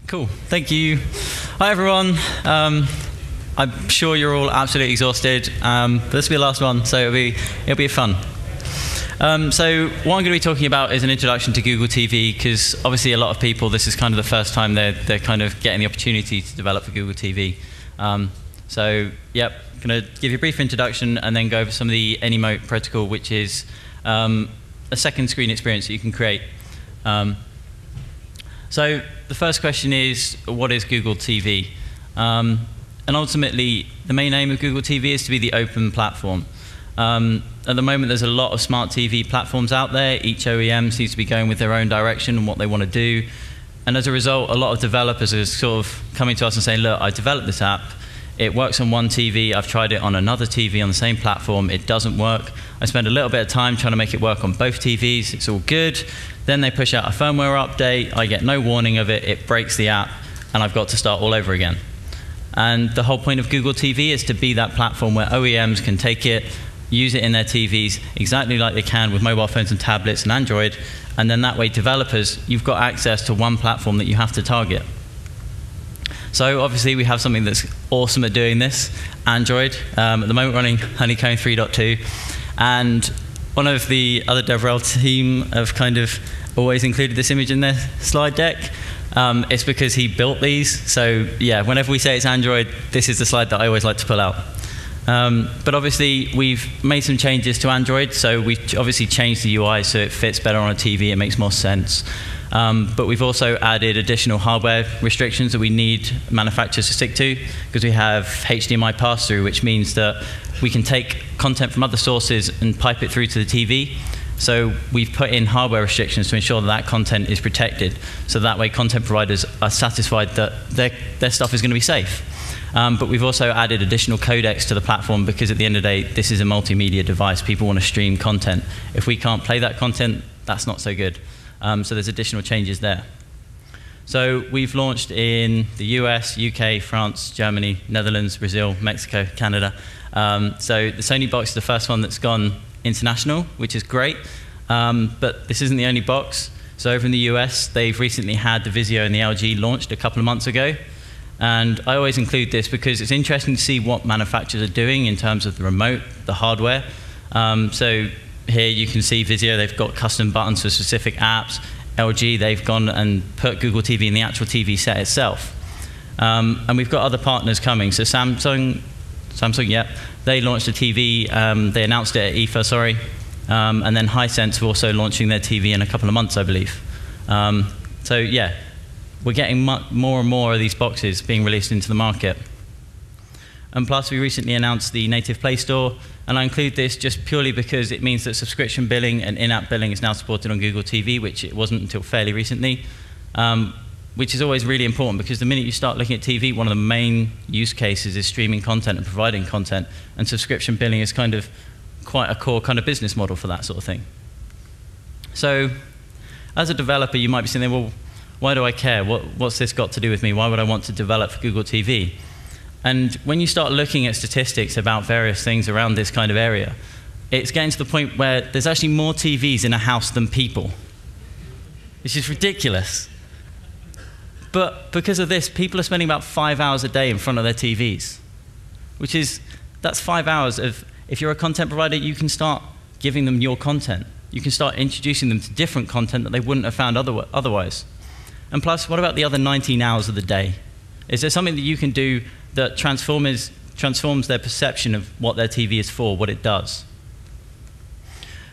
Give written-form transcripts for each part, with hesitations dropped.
Cool, thank you. Hi everyone. I'm sure you're all absolutely exhausted, but this will be the last one, so it'll be fun. So what I'm going to be talking about is an introduction to Google TV, because obviously a lot of people, this is kind of the first time they're kind of getting the opportunity to develop for Google TV. So yep, I'm going to give you a brief introduction and then go over some of the Anymote protocol, which is a second screen experience that you can create. So the first question is, what is Google TV? And ultimately, the main aim of Google TV is to be the open platform. At the moment, there's a lot of smart TV platforms out there. Each OEM seems to be going with their own direction and what they want to do. And as a result, a lot of developers are sort of coming to us and saying, look, I developed this app. It works on one TV. I've tried it on another TV on the same platform. It doesn't work. I spend a little bit of time trying to make it work on both TVs. It's all good. Then they push out a firmware update. I get no warning of it. It breaks the app, and I've got to start all over again. And the whole point of Google TV is to be that platform where OEMs can take it, use it in their TVs exactly like they can with mobile phones and tablets and Android, and then that way developers, you've got access to one platform that you have to target. So obviously we have something that's awesome at doing this, Android. At the moment running Honeycomb 3.2, and one of the other DevRel team have kind of always included this image in their slide deck. It's because he built these, so yeah, whenever we say it's Android, this is the slide that I always like to pull out. But obviously we've made some changes to Android, so we obviously changed the UI so it fits better on a TV, it makes more sense. But we've also added additional hardware restrictions that we need manufacturers to stick to, because we have HDMI pass-through, which means that we can take content from other sources and pipe it through to the TV. So we've put in hardware restrictions to ensure that that content is protected, so that way content providers are satisfied that their stuff is going to be safe. But we've also added additional codecs to the platform, because at the end of the day, this is a multimedia device. People want to stream content. If we can't play that content, that's not so good. So there's additional changes there. So we've launched in the US, UK, France, Germany, Netherlands, Brazil, Mexico, Canada. So the Sony box is the first one that's gone international, which is great. But this isn't the only box. So over in the US, they've recently had the Vizio and the LG launched a couple of months ago. And I always include this because it's interesting to see what manufacturers are doing in terms of the remote, the hardware. So here you can see Vizio, they've got custom buttons for specific apps. LG, they've gone and put Google TV in the actual TV set itself. And we've got other partners coming. So Samsung, yeah, they launched a TV, they announced it at IFA, sorry. And then Hisense are also launching their TV in a couple of months, I believe. So yeah, we're getting more and more of these boxes being released into the market. And plus, we recently announced the native Play Store, and I include this just purely because it means that subscription billing and in-app billing is now supported on Google TV, which it wasn't until fairly recently, which is always really important, because the minute you start looking at TV, one of the main use cases is streaming content and providing content, and subscription billing is kind of quite a core kind of business model for that sort of thing. So as a developer, you might be saying, well, why do I care? What's this got to do with me? Why would I want to develop for Google TV? And when you start looking at statistics about various things around this kind of area, it's getting to the point where there's actually more TVs in a house than people, which is ridiculous. But because of this, people are spending about 5 hours a day in front of their TVs, that's 5 hours of, if you're a content provider, you can start giving them your content. You can start introducing them to different content that they wouldn't have found otherwise. And plus, what about the other 19 hours of the day? Is there something that you can do that transforms their perception of what their TV is for, what it does?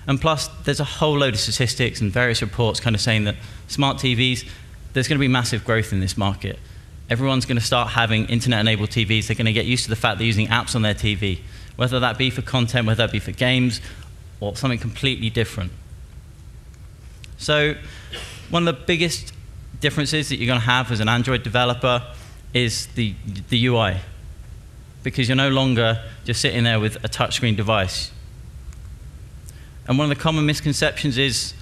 And plus, there's a whole load of statistics and various reports kind of saying that smart TVs, there's going to be massive growth in this market. Everyone's going to start having internet-enabled TVs. They're going to get used to the fact they're using apps on their TV, whether that be for content, whether that be for games, or something completely different. So one of the biggest differences that you're going to have as an Android developer is the UI, because you're no longer just sitting there with a touchscreen device. And one of the common misconceptions is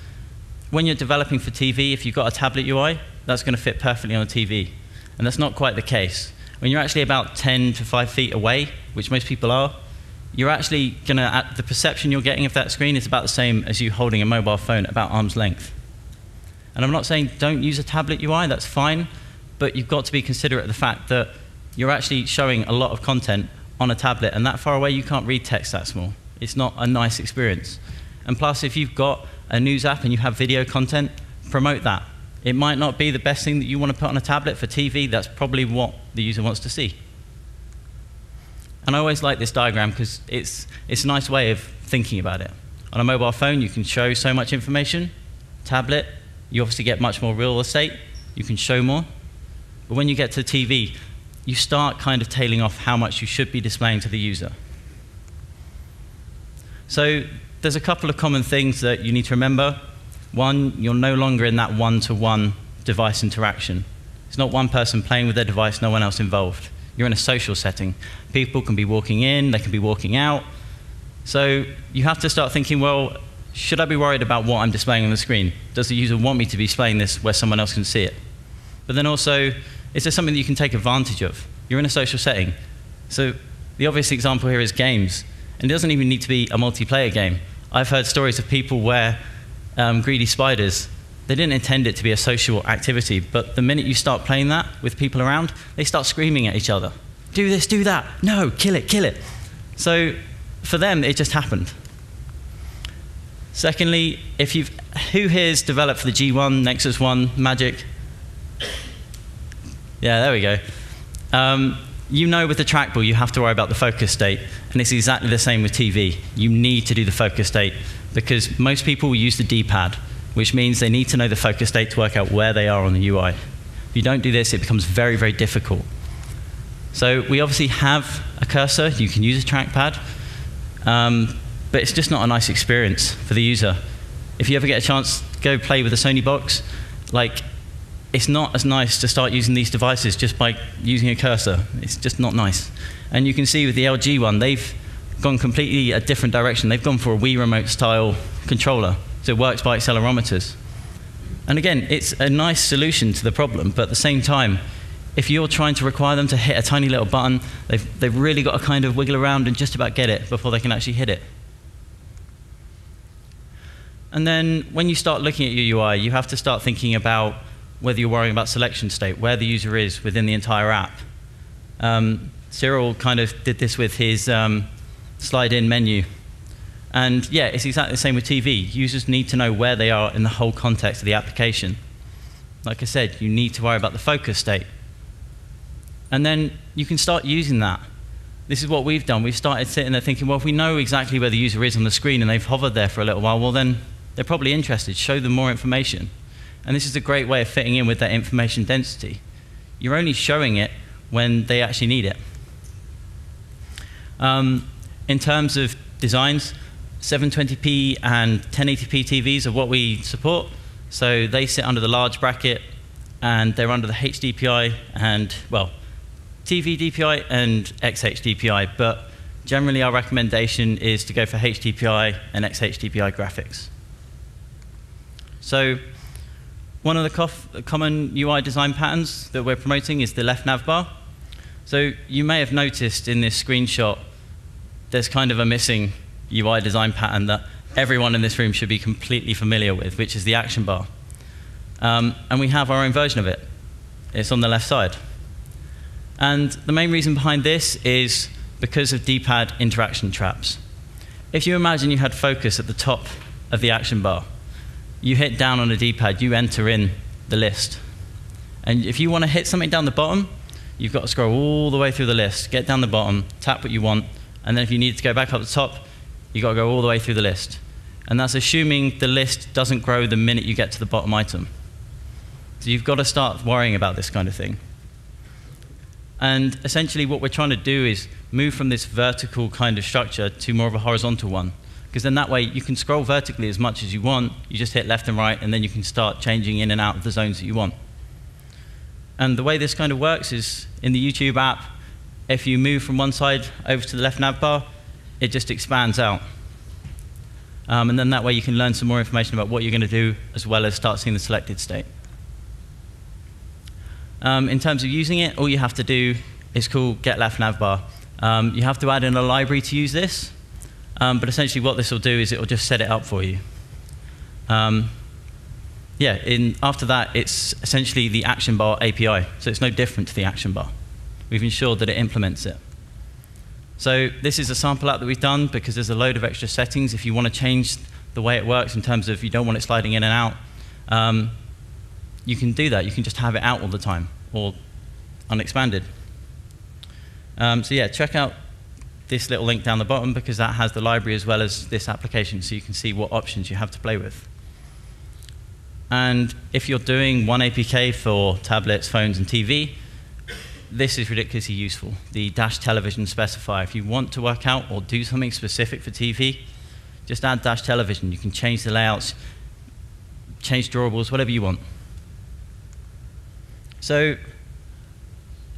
when you're developing for TV, if you've got a tablet UI, that's going to fit perfectly on a TV. And that's not quite the case. When you're actually about 10 to 5 feet away, which most people are, you're actually going to, the perception you're getting of that screen is about the same as you holding a mobile phone, about arm's length. And I'm not saying don't use a tablet UI, that's fine, but you've got to be considerate of the fact that you're actually showing a lot of content on a tablet, and that far away you can't read text that small. It's not a nice experience. And plus, if you've got a news app and you have video content, promote that. It might not be the best thing that you want to put on a tablet. For TV, that's probably what the user wants to see. And I always like this diagram because it's a nice way of thinking about it. On a mobile phone, you can show so much information. Tablet, you obviously get much more real estate. You can show more. But when you get to TV, you start kind of tailing off how much you should be displaying to the user. So there's a couple of common things that you need to remember. One, you're no longer in that one-to-one device interaction. It's not one person playing with their device, no one else involved. You're in a social setting. People can be walking in, they can be walking out. So you have to start thinking, well, should I be worried about what I'm displaying on the screen? Does the user want me to be displaying this where someone else can see it? But then also, is there something that you can take advantage of? You're in a social setting. So the obvious example here is games. And it doesn't even need to be a multiplayer game. I've heard stories of people where greedy spiders, they didn't intend it to be a social activity, but the minute you start playing that with people around, they start screaming at each other. Do this, do that, no, kill it, kill it. So for them, it just happened. Secondly, who here's developed for the G1, Nexus 1, Magic? Yeah, there we go. You know with the trackball, you have to worry about the focus state, and it's exactly the same with TV. You need to do the focus state, because most people will use the D-pad, which means they need to know the focus state to work out where they are on the UI. If you don't do this, it becomes very, very difficult. So we obviously have a cursor. You can use a trackpad, but it's just not a nice experience for the user. If you ever get a chance to go play with a Sony box, it's not as nice to start using these devices just by using a cursor. It's just not nice. And you can see with the LG one, they've gone completely a different direction. They've gone for a Wii Remote style controller, so it works by accelerometers. And again, it's a nice solution to the problem, but at the same time, if you're trying to require them to hit a tiny little button, they've really got to kind of wiggle around and just about get it before they can actually hit it. And then when you start looking at your UI, you have to start thinking about whether you're worrying about selection state, where the user is within the entire app. Cyril kind of did this with his slide-in menu. And yeah, it's exactly the same with TV. Users need to know where they are in the whole context of the application. Like I said, you need to worry about the focus state. And then you can start using that. This is what we've done. We've started sitting there thinking, well, if we know exactly where the user is on the screen and they've hovered there for a little while, well, then they're probably interested. Show them more information. And this is a great way of fitting in with that information density. You're only showing it when they actually need it. In terms of designs, 720p and 1080p TVs are what we support. So they sit under the large bracket, and they're under the HDPI and, well, TV DPI and XH DPI. But generally, our recommendation is to go for HDPI and XH-DPI graphics. So one of the common UI design patterns that we're promoting is the left nav bar. So you may have noticed in this screenshot, there's kind of a missing UI design pattern that everyone in this room should be completely familiar with, which is the action bar. And we have our own version of it. It's on the left side. And the main reason behind this is because of D-pad interaction traps. If you imagine you had focus at the top of the action bar, you hit down on a D-pad, you enter in the list. And if you want to hit something down the bottom, you've got to scroll all the way through the list, get down the bottom, tap what you want, and then if you need to go back up the top, you've got to go all the way through the list. And that's assuming the list doesn't grow the minute you get to the bottom item. So you've got to start worrying about this kind of thing. And essentially what we're trying to do is move from this vertical kind of structure to more of a horizontal one. Because then that way you can scroll vertically as much as you want, you just hit left and right, and then you can start changing in and out of the zones that you want. And the way this kind of works is in the YouTube app, if you move from one side over to the left nav bar, it just expands out. And then that way you can learn some more information about what you're going to do, as well as start seeing the selected state. In terms of using it, all you have to do is call get left nav bar. You have to add in a library to use this, but essentially what this will do is it will just set it up for you. Yeah, after that, it's essentially the action bar API. So it's no different to the action bar. We've ensured that it implements it. So this is a sample app that we've done because there's a load of extra settings. If you want to change the way it works in terms of you don't want it sliding in and out, you can do that. You can just have it out all the time or unexpanded. So yeah, check out this little link down the bottom because that has the library as well as this application so you can see what options you have to play with. And if you're doing one APK for tablets, phones, and TV, this is ridiculously useful. The dash television specifier. If you want to work out or do something specific for TV, just add dash television. You can change the layouts, change drawables, whatever you want. So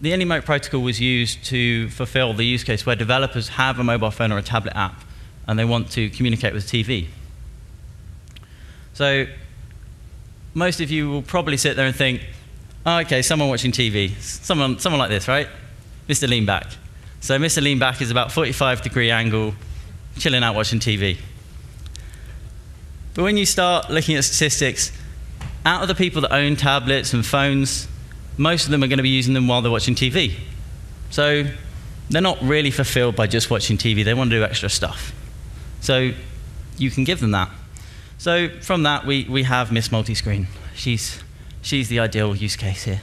the Anymote protocol was used to fulfill the use case where developers have a mobile phone or a tablet app and they want to communicate with TV. So most of you will probably sit there and think, oh, okay, someone watching TV, someone like this, right? Mr. Leanback. So Mr. Leanback is about 45-degree angle, chilling out watching TV. But when you start looking at statistics, out of the people that own tablets and phones, most of them are going to be using them while they're watching TV. So they're not really fulfilled by just watching TV. They want to do extra stuff. So you can give them that. So from that, we have Miss Multiscreen. She's the ideal use case here.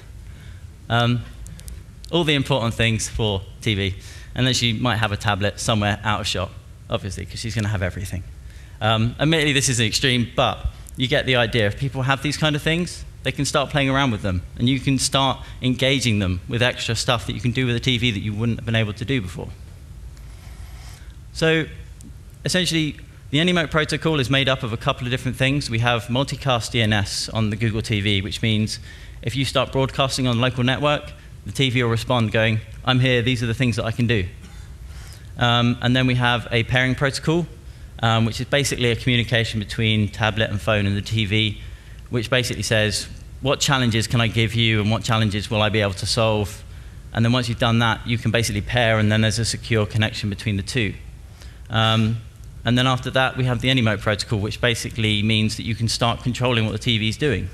All the important things for TV. And then she might have a tablet somewhere out of shot, obviously, because she's going to have everything. Admittedly, this is an extreme, but you get the idea. If people have these kind of things, they can start playing around with them. And you can start engaging them with extra stuff that you can do with a TV that you wouldn't have been able to do before. So essentially, the Anymote protocol is made up of a couple of different things. We have multicast DNS on the Google TV, which means if you start broadcasting on a local network, the TV will respond going, I'm here, these are the things that I can do. And then we have a pairing protocol, which is basically a communication between tablet and phone and the TV, which basically says, what challenges can I give you and what challenges will I be able to solve? And then once you've done that, you can basically pair, and then there's a secure connection between the two. And then after that, we have the Anymote protocol, which basically means that you can start controlling what the TV is doing.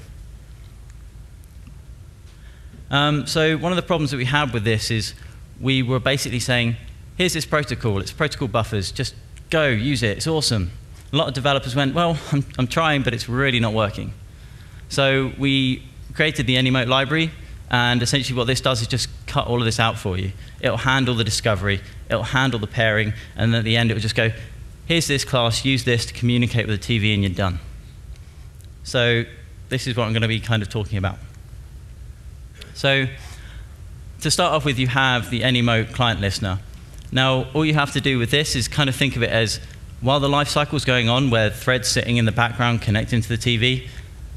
So one of the problems that we had with this is we were basically saying, here's this protocol, it's protocol buffers, just go, use it, it's awesome. A lot of developers went, well, I'm trying, but it's really not working. So we created the Anymote library, and essentially what this does is just cut all of this out for you. It'll handle the discovery, it'll handle the pairing, and then at the end it will just go, here's this class, use this to communicate with the TV, and you're done. So this is what I'm going to be kind of talking about. So to start off with, you have the Anymote client listener. Now, all you have to do with this is kind of think of it as, while the life cycle is going on, where threads sitting in the background connecting to the TV,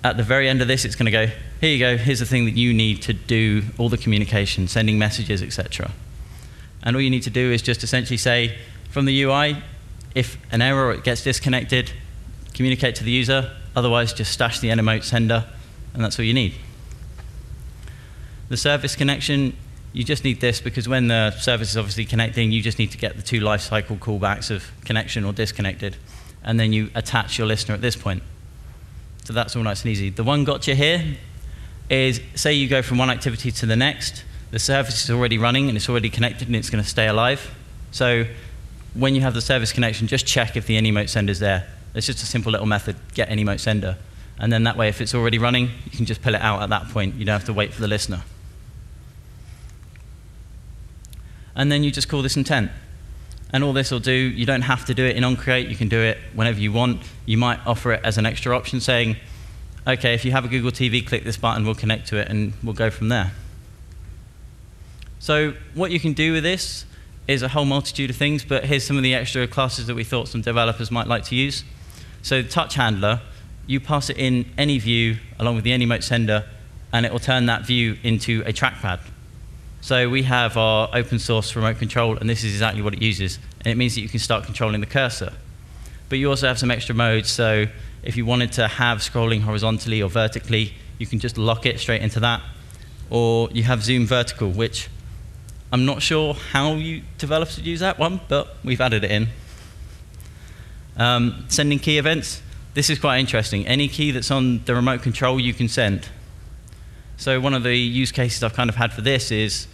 at the very end of this, it's going to go, here you go, here's the thing that you need to do all the communication, sending messages, etc. And all you need to do is just essentially say, from the UI, if an error or it gets disconnected, communicate to the user. Otherwise, just stash the Anymote sender, and that's all you need. The service connection, you just need this because when the service is obviously connecting, you just need to get the two lifecycle callbacks of connection or disconnected, and then you attach your listener at this point. So that's all nice and easy. The one gotcha here is, say you go from one activity to the next, the service is already running and it's already connected and it's going to stay alive. So when you have the service connection, just check if the Anymote sender is there. It's just a simple little method, get Anymote sender. And then that way, if it's already running, you can just pull it out at that point. You don't have to wait for the listener. And then you just call this intent. And all this will do, you don't have to do it in onCreate. You can do it whenever you want. You might offer it as an extra option saying, OK, if you have a Google TV, click this button, we'll connect to it, and we'll go from there. So what you can do with this is a whole multitude of things, but here's some of the extra classes that we thought some developers might like to use. So the touch handler, you pass it in any view along with the Anymote sender, and it will turn that view into a trackpad. So we have our open source remote control, and this is exactly what it uses. And it means that you can start controlling the cursor. But you also have some extra modes, so if you wanted to have scrolling horizontally or vertically, you can just lock it straight into that. Or you have zoom vertical, which I'm not sure how you developers would use that one, but we've added it in. Sending key events. this is quite interesting. Any key that's on the remote control, you can send. So one of the use cases I've kind of had for this is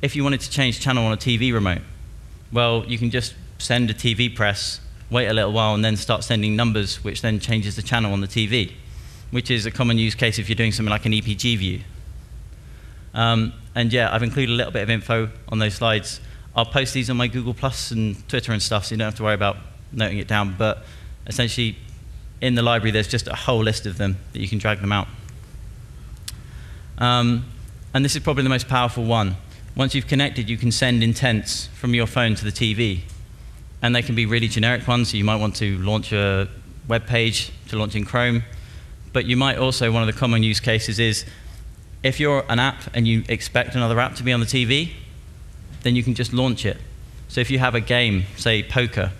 if you wanted to change channel on a TV remote, well, you can just send a TV press, wait a little while, and then start sending numbers, which then changes the channel on the TV, which is a common use case if you're doing something like an EPG view. And yeah, I've included a little bit of info on those slides. I'll post these on my Google Plus and Twitter and stuff, so you don't have to worry about noting it down. But essentially, in the library, there's just a whole list of them that you can drag them out. And this is probably the most powerful one. Once you've connected, you can send intents from your phone to the TV. And they can be really generic ones. So you might want to launch a web page to launch in Chrome. But you might also, one of the common use cases is, if you're an app and you expect another app to be on the TV, then you can just launch it. So if you have a game, say poker,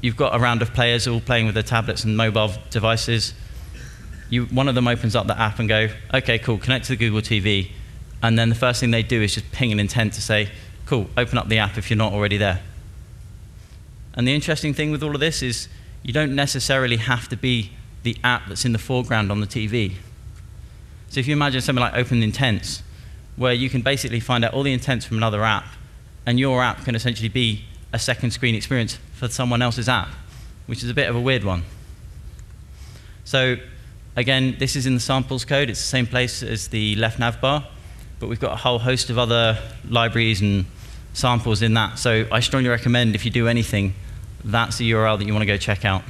you've got a round of players all playing with their tablets and mobile devices. One of them opens up the app and go, OK, cool, connect to the Google TV. And then the first thing they do is just ping an intent to say, cool, open up the app if you're not already there. And the interesting thing with all of this is you don't necessarily have to be the app that's in the foreground on the TV. So if you imagine something like open intents, where you can basically find out all the intents from another app, and your app can essentially be a second screen experience for someone else's app, which is a bit of a weird one. So again, this is in the samples code. It's the same place as the left nav bar, but we've got a whole host of other libraries and samples in that. So I strongly recommend if you do anything, that's the URL that you want to go check out.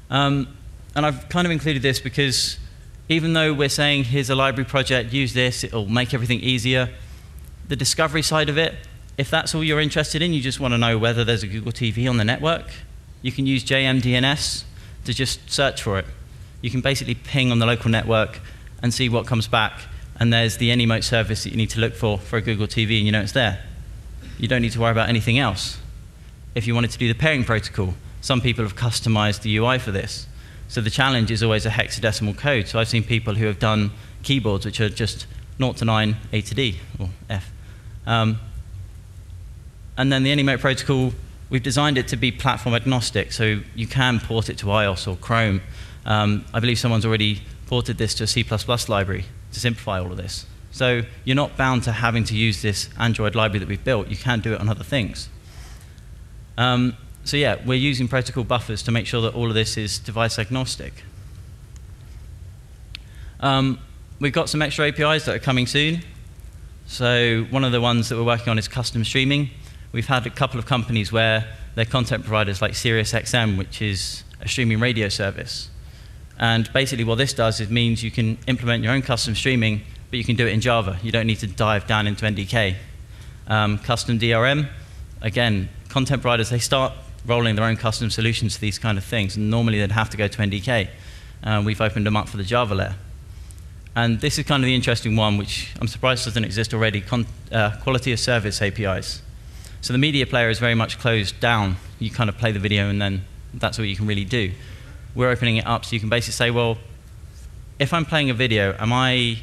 And I've kind of included this because even though we're saying, here's a library project, use this, it'll make everything easier, the discovery side of it, if that's all you're interested in, you just want to know whether there's a Google TV on the network, you can use JMDNS to just search for it. You can basically ping on the local network and see what comes back, and there's the Anymote service that you need to look for a Google TV, and you know it's there. You don't need to worry about anything else. If you wanted to do the pairing protocol, some people have customized the UI for this. So the challenge is always a hexadecimal code. So I've seen people who have done keyboards which are just 0 to 9, A to D, or F. And then the Anymote protocol, we've designed it to be platform agnostic, so you can port it to iOS or Chrome. I believe someone's already ported this to a C++ library to simplify all of this. So you're not bound to having to use this Android library that we've built. You can do it on other things. So yeah, we're using protocol buffers to make sure that all of this is device agnostic. We've got some extra APIs that are coming soon. So one of the ones that we're working on is custom streaming. We've had a couple of companies where they're content providers like SiriusXM, which is a streaming radio service. And basically what this does is means you can implement your own custom streaming, but you can do it in Java. You don't need to dive down into NDK. Custom DRM, again, content providers, they start rolling their own custom solutions to these kind of things, and normally they'd have to go to NDK. We've opened them up for the Java layer. And this is kind of the interesting one, which I'm surprised doesn't exist already, quality of service APIs. So the media player is very much closed down. You kind of play the video, and then that's all you can really do. We're opening it up so you can basically say, well, if I'm playing a video, am I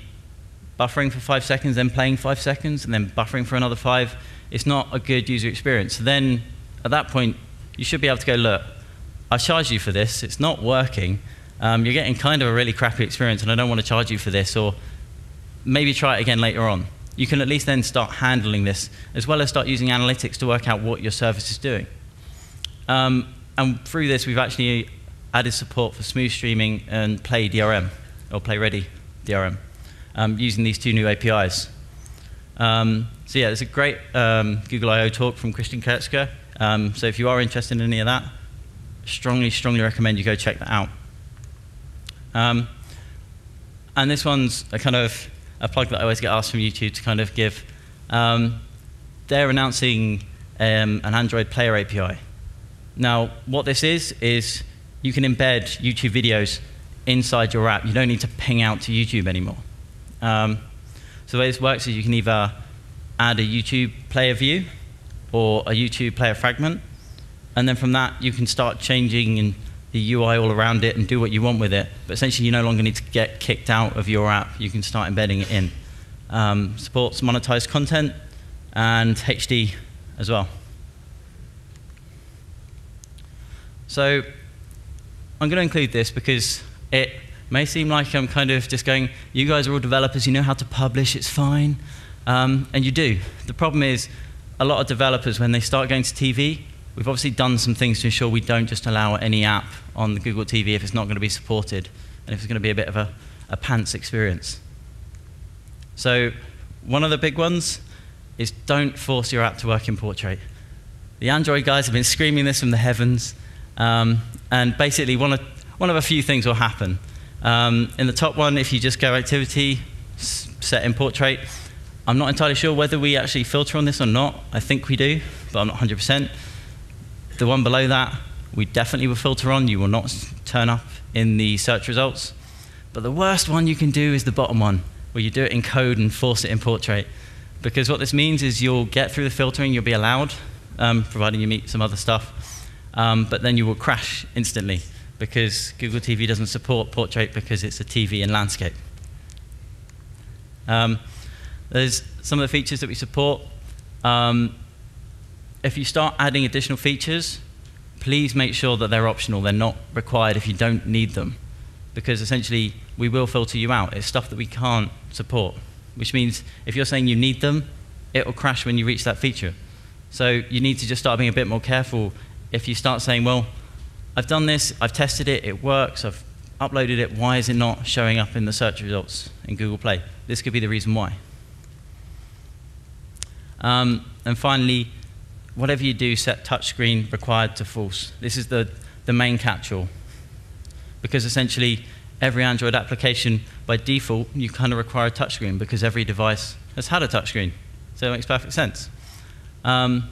buffering for 5 seconds, then playing 5 seconds, and then buffering for another 5? It's not a good user experience. So then, at that point, you should be able to go, look, I charged you for this, it's not working, you're getting kind of a really crappy experience and I don't want to charge you for this, or maybe try it again later on. You can at least then start handling this, as well as start using analytics to work out what your service is doing. And through this, we've actually added support for smooth streaming and Play DRM, or Play Ready DRM, using these two new APIs. So yeah, there's a great Google I/O talk from Christian Kurtzker. So if you are interested in any of that, strongly, strongly recommend you go check that out. And this one's a kind of a plug that I always get asked from YouTube to kind of give. They're announcing an Android Player API. Now, what this is you can embed YouTube videos inside your app. You don't need to ping out to YouTube anymore. So the way this works is you can either add a YouTube player view or a YouTube player fragment, and then from that you can start changing the UI all around it and do what you want with it. But essentially you no longer need to get kicked out of your app. You can start embedding it in. Supports monetized content and HD as well. So I'm going to include this because it may seem like I'm kind of just going, you guys are all developers, you know how to publish, it's fine. And you do. The problem is, a lot of developers, when they start going to TV, we've obviously done some things to ensure we don't just allow any app on the Google TV if it's not going to be supported, and if it's going to be a bit of a pants experience. So one of the big ones is don't force your app to work in portrait. The Android guys have been screaming this from the heavens, and basically one of a few things will happen. In the top one, if you just go activity, set in portrait, I'm not entirely sure whether we actually filter on this or not. I think we do, but I'm not 100%. The one below that, we definitely will filter on. You will not turn up in the search results. But the worst one you can do is the bottom one, where you do it in code and force it in portrait. Because what this means is you'll get through the filtering, you'll be allowed, providing you meet some other stuff, but then you will crash instantly, because Google TV doesn't support portrait because it's a TV in landscape. There's some of the features that we support. If you start adding additional features, please make sure that they're optional. They're not required if you don't need them, because essentially we will filter you out. It's stuff that we can't support, which means if you're saying you need them, it will crash when you reach that feature. So you need to just start being a bit more careful. If you start saying, well, I've done this, I've tested it, it works, I've uploaded it, why is it not showing up in the search results in Google Play? This could be the reason why. And finally, whatever you do, set touchscreen required to false. This is the main catch-all. Because essentially, every Android application, by default, you kind of require a touchscreen because every device has had a touchscreen. So it makes perfect sense. And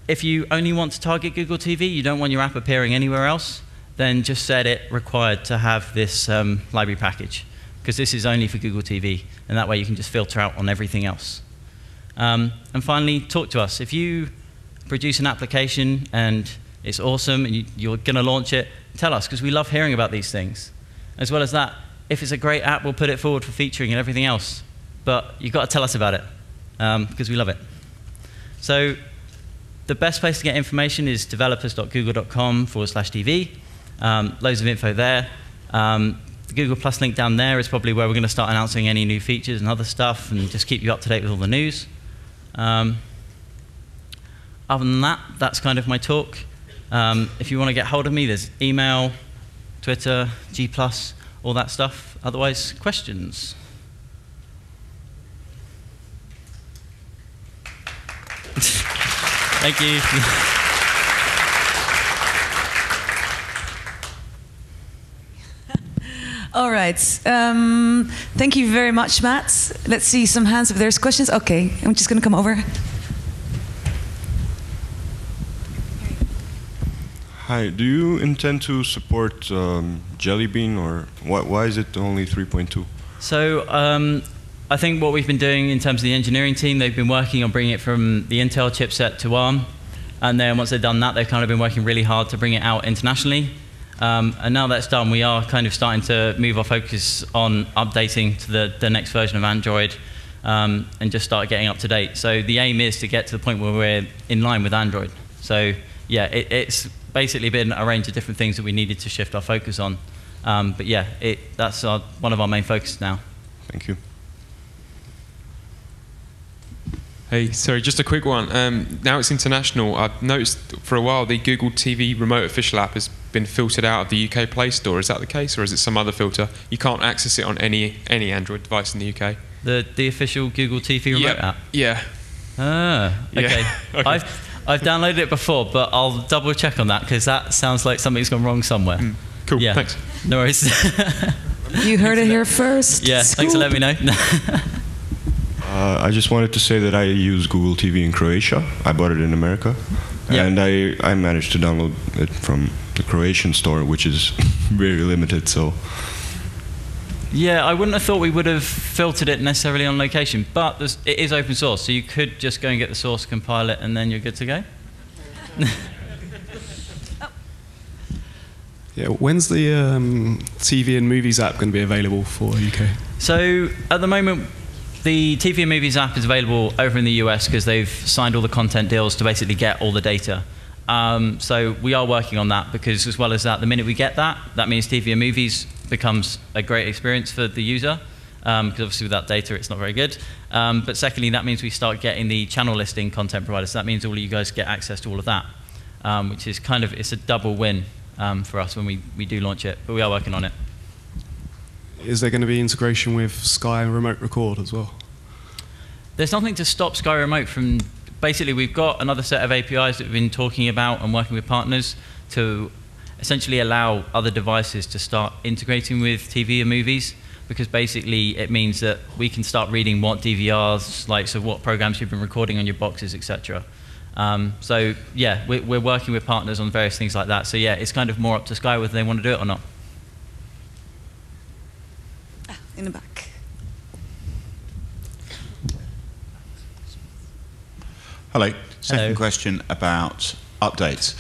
if you only want to target Google TV, you don't want your app appearing anywhere else, then just set it required to have this library package, because this is only for Google TV, and that way you can just filter out on everything else. And finally, talk to us. If you produce an application and it's awesome and you're going to launch it, tell us, because we love hearing about these things. As well as that, if it's a great app, we'll put it forward for featuring and everything else. But you've got to tell us about it, because we love it. So the best place to get information is developers.google.com/TV. Loads of info there. The Google Plus link down there is probably where we're going to start announcing any new features and other stuff, and just keep you up to date with all the news. Other than that, that's kind of my talk. If you want to get hold of me, there's email, Twitter, G+, all that stuff. Otherwise, questions? Thank you. All right. Thank you very much, Matt. Let's see some hands if there's questions. OK, I'm just going to come over. Hi. Do you intend to support Jelly Bean, or why is it only 3.2? So I think what we've been doing in terms of the engineering team, they've been working on bringing it from the Intel chipset to ARM. And then once they've done that, they've kind of been working really hard to bring it out internationally. And now that's done, we are kind of starting to move our focus on updating to the next version of Android, and just start getting up to date. So the aim is to get to the point where we're in line with Android. So yeah, it's basically been a range of different things that we needed to shift our focus on. But yeah, that's one of our main focuses now. Thank you. Hey, sorry, just a quick one. Now it's international. I've noticed for a while the Google TV Remote Official app has been filtered out of the UK Play Store. Is that the case, or is it some other filter? You can't access it on any Android device in the UK. The official Google TV Remote app? Yeah. Ah, OK. Yeah. Okay. I've downloaded it before, but I'll double check on that, because that sounds like something's gone wrong somewhere. Cool, yeah. Thanks. No worries. You heard it here first. Yeah, Scoop. Thanks for letting me know. I just wanted to say that I use Google TV in Croatia. I bought it in America. Yeah. And I managed to download it from the Croatian store, which is very limited. So. Yeah, I wouldn't have thought we would have filtered it necessarily on location, but it is open source, so you could just go and get the source, compile it, and then you're good to go. Yeah, when's the TV and Movies app going to be available for UK? So at the moment, the TV and Movies app is available over in the US because they've signed all the content deals to basically get all the data. So we are working on that, because as well as that, the minute we get that, that means TV and movies becomes a great experience for the user, because obviously without data it's not very good. But secondly, that means we start getting the channel listing content providers. So that means all of you guys get access to all of that, which is kind of, it's a double win for us when we do launch it, but we are working on it. Is there going to be integration with Sky Remote Record as well? There's nothing to stop Sky Remote from, basically we've got another set of APIs that we've been talking about and working with partners to essentially allow other devices to start integrating with TV and movies, because basically it means that we can start reading what DVRs, like, so what programs you've been recording on your boxes, etc. So yeah, we're working with partners on various things like that. So yeah, it's kind of more up to Sky whether they want to do it or not. In the back. Hello. Second Hello. question about updates.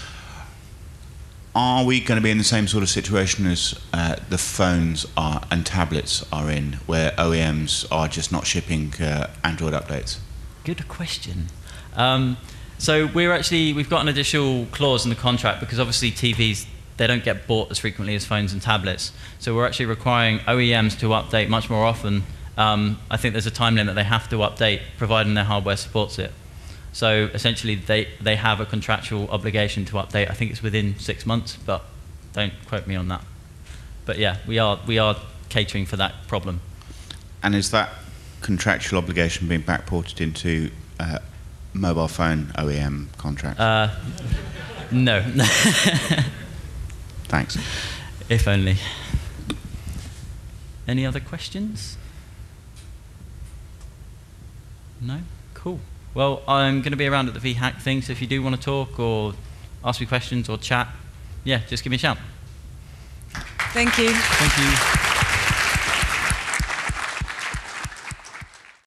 Are we going to be in the same sort of situation as the phones are and tablets are in, where OEMs are just not shipping Android updates? Good question. So we've got an additional clause in the contract, because obviously TVs, they don't get bought as frequently as phones and tablets. So we're actually requiring OEMs to update much more often. I think there's a time limit they have to update, providing their hardware supports it. So essentially they have a contractual obligation to update. I think it's within 6 months, but don't quote me on that. But yeah, we are catering for that problem. And is that contractual obligation being backported into mobile phone OEM contracts? No. Thanks. If only. Any other questions? No? Cool. Well, I'm going to be around at the VHack thing, so if you do want to talk or ask me questions or chat, yeah, just give me a shout. Thank you. Thank you.